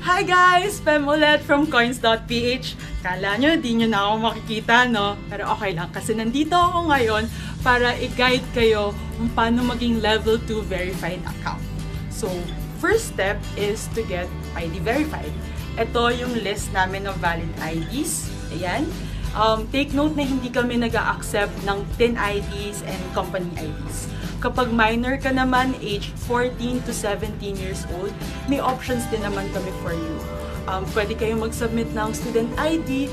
Hi guys! Pem ulit from coins.ph. Kala nyo, di nyo na ako makikita, no? Pero okay lang, kasi nandito ako ngayon para i-guide kayo kung paano maging level 2 verified account. So, first step is to get ID verified. Ito yung list namin ng valid IDs. Ayan. Take note na hindi kami nag-a-accept ng TIN IDs and company IDs. Kapag minor ka naman, age 14 to 17 years old, may options din naman kami for you. Pwede kayong mag-submit ng student ID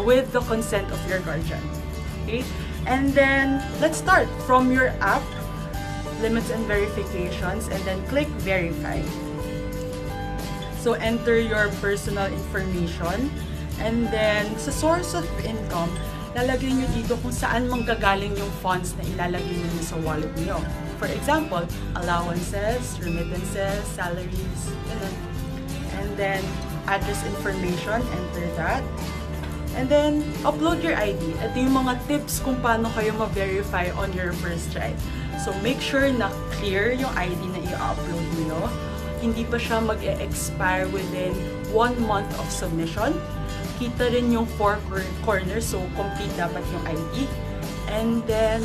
with the consent of your guardian. Okay? And then, let's start from your app, limits and verifications, and then click verify. So, enter your personal information, and then sa source of income, lalagay nyo dito kung saan manggagaling yung funds na ilalagay nyo sa wallet nyo. For example, allowances, remittances, salaries, ganun. And then, address information, enter that. And then, upload your ID. Ito yung mga tips kung paano kayo ma-verify on your first try. So, make sure na clear yung ID na i-upload nyo. Hindi pa siya mag-e-expire within 1 month of submission. Kita rin yung 4 corners, so complete dapat yung ID. And then,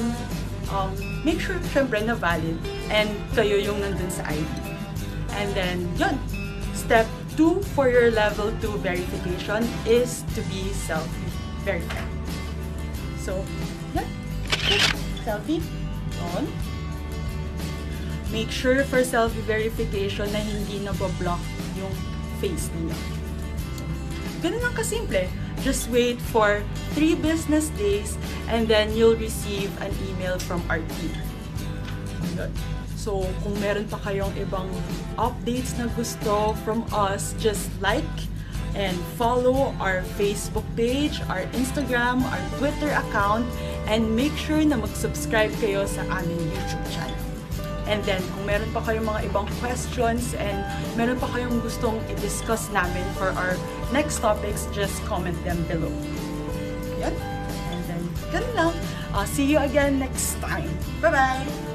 make sure syempre na valid and kayo yung nandun sa ID. And then, yun. Step 2 for your level 2 verification is to be self-verified. So, yan. Selfie. On. Make sure for self-verification na hindi nabablock yung face niyo. Ganun lang kasimple. Just wait for 3 business days and then you'll receive an email from our team. So, kung meron pa kayong ibang updates na gusto from us, just like and follow our Facebook page, our Instagram, our Twitter account, and make sure na mag-subscribe kayo sa aming YouTube channel. And then, kung meron pa kayong mga ibang questions and meron pa kayong gustong i-discuss namin for our next topics, just comment them below. Yan. And then, ganun lang. See you again next time. Bye-bye!